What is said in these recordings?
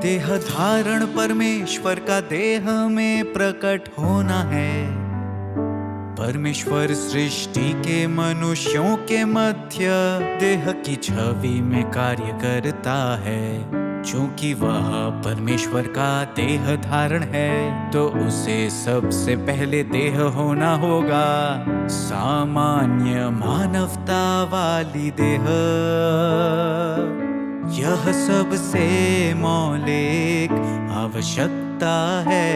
देह धारण परमेश्वर का देह में प्रकट होना है। परमेश्वर सृष्टि के मनुष्यों के मध्य देह की छवि में कार्य करता है। चूंकि वह परमेश्वर का देह धारण है तो उसे सबसे पहले देह होना होगा, सामान्य मानवता वाली देह। यह सबसे मौलिक आवश्यकता है।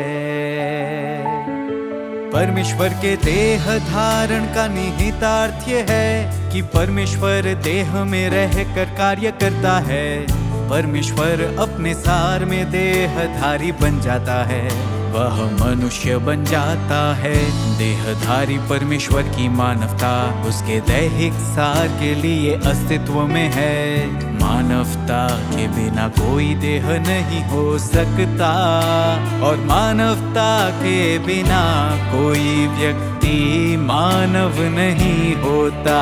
परमेश्वर के देह धारण का निहितार्थ यह है कि परमेश्वर देह में रहकर कार्य करता है। परमेश्वर अपने सार में देहधारी बन जाता है, वह मनुष्य बन जाता है। देहधारी परमेश्वर की मानवता उसके दैहिक सार के लिए अस्तित्व में है। मानवता के बिना कोई देह नहीं हो सकता और मानवता के बिना कोई व्यक्ति मानव नहीं होता।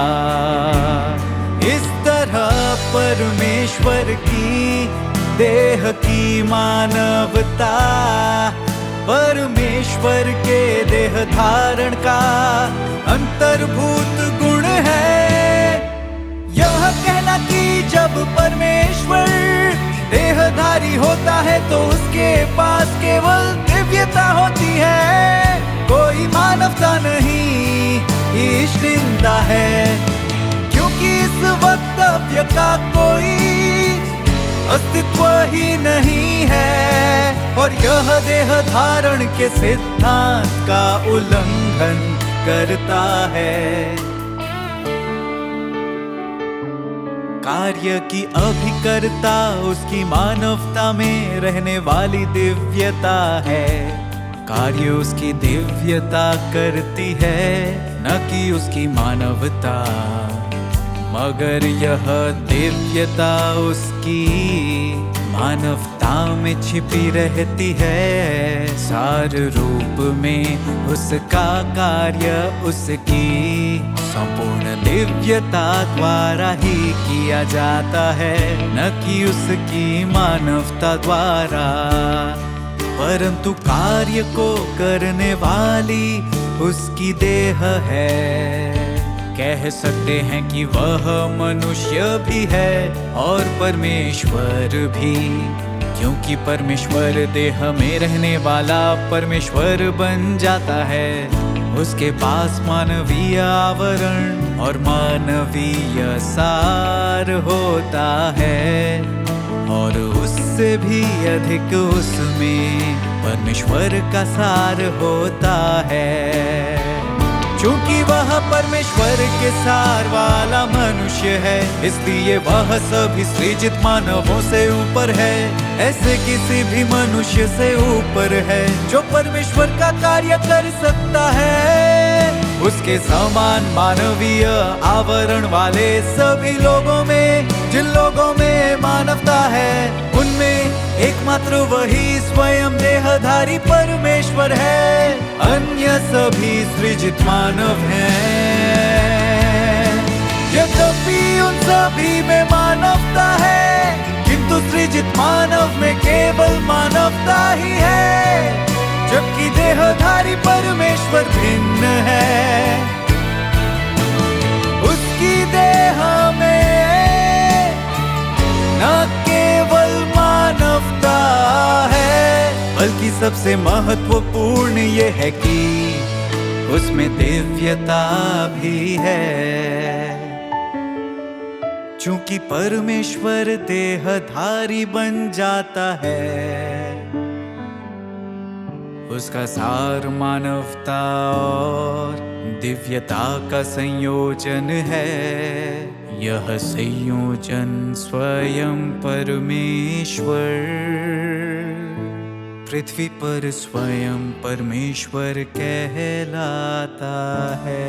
इस तरह परमेश्वर की देह की मानवता परमेश्वर के देह धारण का अंतर्भूत गुण है। यह कहना कि जब परमेश्वर देहधारी होता है तो उसके पास केवल दिव्यता होती है, कोई मानवता नहीं, ईश्वरता है। क्योंकि इस वक्तव्य का कोई अस्तित्व ही नहीं है और यह देह धारण के सिद्धांत का उल्लंघन करता है। कार्य की अभिकर्ता उसकी मानवता में रहने वाली दिव्यता है। कार्य उसकी दिव्यता करती है, न कि उसकी मानवता। मगर यह दिव्यता उसकी मानवता में छिपी रहती है। सार रूप में उसका कार्य उसकी संपूर्ण दिव्यता द्वारा ही किया जाता है, न कि उसकी मानवता द्वारा। परंतु कार्य को करने वाली उसकी देह है। कह सकते हैं कि वह मनुष्य भी है और परमेश्वर भी, क्योंकि परमेश्वर देह में रहने वाला परमेश्वर बन जाता है। उसके पास मानवीय आवरण और मानवीय सार होता है और उससे भी अधिक उसमें परमेश्वर का सार होता है। चूंकि वह परमेश्वर के सार वाला मनुष्य है, इसलिए वह सभी सृजित मानवों से ऊपर है। ऐसे किसी भी मनुष्य से ऊपर है जो परमेश्वर का कार्य कर सकता है। उसके समान मानवीय आवरण वाले सभी लोगों में, जिन लोगों में मानवता है, उनमें एकमात्र वही स्वयं देहधारी परमेश्वर है। अन्य सभी सृजित मानव हैं। यद्यपि उन सभी में मानवता है, किंतु सृजित मानव में केवल मानवता ही है, जबकि देहधारी परमेश्वर भिन्न है। उसकी देह में न केवल मानवता है, बल्कि सबसे महत्वपूर्ण ये है कि उसमें दिव्यता भी है। चूंकि परमेश्वर देहधारी बन जाता है, उसका सार मानवता और दिव्यता का संयोजन है। यह संयोजन स्वयं परमेश्वर पृथ्वी पर स्वयं परमेश्वर कहलाता है।